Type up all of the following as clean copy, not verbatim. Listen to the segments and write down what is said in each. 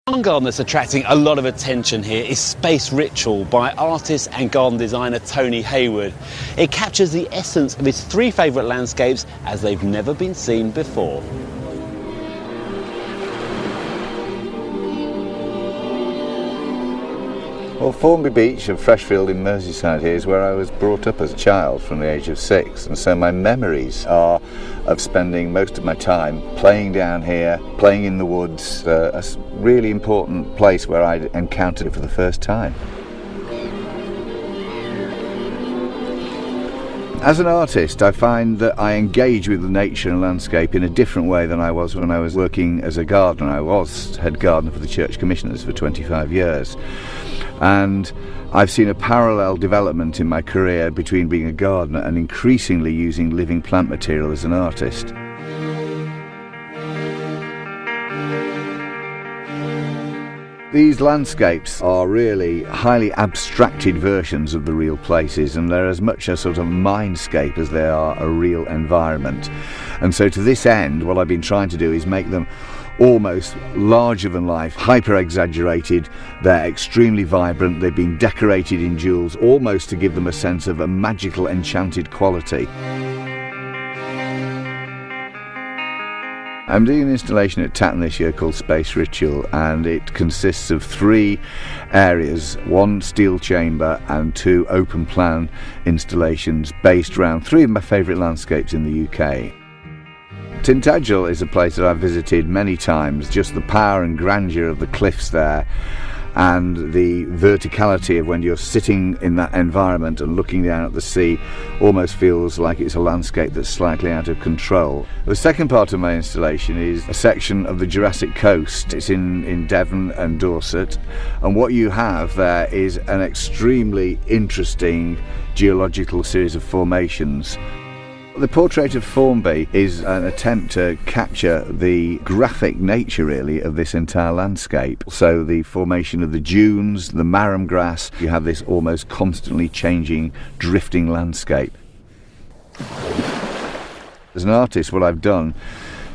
One garden that's attracting a lot of attention here is Space Ritual by artist and garden designer Tony Heywood. It captures the essence of his three favourite landscapes as they've never been seen before. Well, Formby Beach of Freshfield in Merseyside here is where I was brought up as a child from the age of 6, and so my memories are of spending most of my time playing down here, playing in the woods, a really important place where I encountered it for the first time. As an artist, I find that I engage with the nature and landscape in a different way than I was when I was working as a gardener. I was head gardener for the Church Commissioners for 25 years. And I've seen a parallel development in my career between being a gardener and increasingly using living plant material as an artist. These landscapes are really highly abstracted versions of the real places, and they're as much a sort of mindscape as they are a real environment. And so to this end, what I've been trying to do is make them almost larger than life, hyper exaggerated. They're extremely vibrant, they've been decorated in jewels, almost to give them a sense of a magical, enchanted quality. I'm doing an installation at Tatton this year called Space Ritual, and it consists of 3 areas, 1 steel chamber and 2 open plan installations based around 3 of my favourite landscapes in the UK. Tintagel is a place that I've visited many times. Just the power and grandeur of the cliffs there and the verticality of when you're sitting in that environment and looking down at the sea almost feels like it's a landscape that's slightly out of control. The second part of my installation is a section of the Jurassic Coast. It's in Devon and Dorset, and what you have there is an extremely interesting geological series of formations. The portrait of Formby is an attempt to capture the graphic nature, really, of this entire landscape. So the formation of the dunes, the marram grass, you have this almost constantly changing, drifting landscape. As an artist, what I've done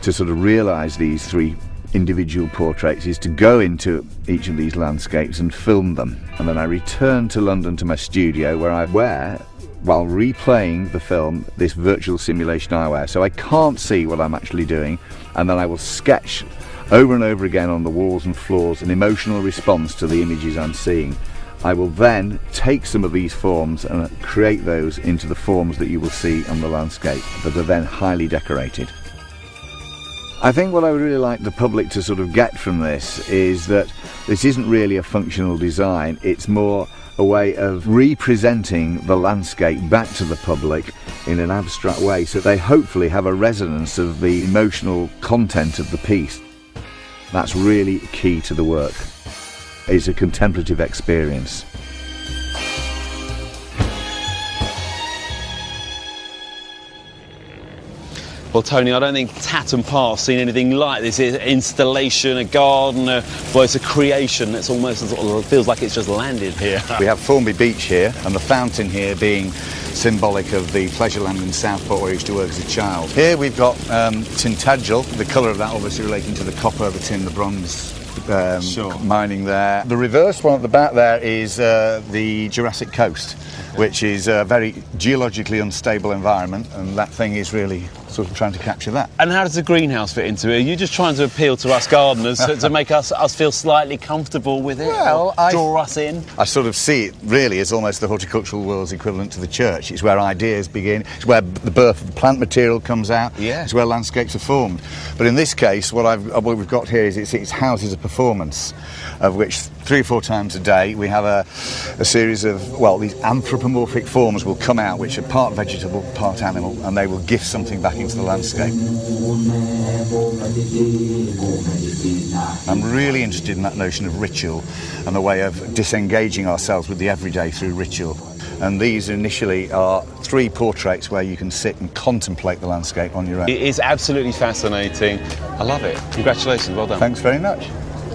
to sort of realise these 3 individual portraits is to go into each of these landscapes and film them. And then I return to London to my studio where I wear, while replaying the film, this virtual simulation eyewear, so I can't see what I'm actually doing, and then I will sketch over and over again on the walls and floors an emotional response to the images I'm seeing. I will then take some of these forms and create those into the forms that you will see on the landscape that are then highly decorated. I think what I would really like the public to sort of get from this is that this isn't really a functional design, it's more a way of representing the landscape back to the public in an abstract way, so they hopefully have a resonance of the emotional content of the piece. That's really key to the work. It's a contemplative experience. Well, Tony, I don't think Tatton Park's seen anything like this. It's an installation, a garden, well, it's a creation. It's almost sort of feels like it's just landed here. We have Formby Beach here, and the fountain here being symbolic of the pleasure land in Southport where I used to work as a child. Here we've got Tintagel, the colour of that obviously relating to the copper, the tin, the bronze. Mining there. The reverse one at the back there is the Jurassic Coast, which is a very geologically unstable environment, and that thing is really sort of trying to capture that. And how does the greenhouse fit into it? Are you just trying to appeal to us gardeners to make us feel slightly comfortable with it? Well, draw us in? I sort of see it really as almost the horticultural world's equivalent to the church. It's where ideas begin, it's where the birth of the plant material comes out, it's where landscapes are formed. But in this case, what we've got here is it houses a performance, of which 3 or 4 times a day we have a series of, well, these anthropomorphic forms will come out, which are part vegetable, part animal, and they will gift something back into the landscape. I'm really interested in that notion of ritual and the way of disengaging ourselves with the everyday through ritual. And these initially are 3 portraits where you can sit and contemplate the landscape on your own. It is absolutely fascinating. I love it. Congratulations, well done. Thanks very much.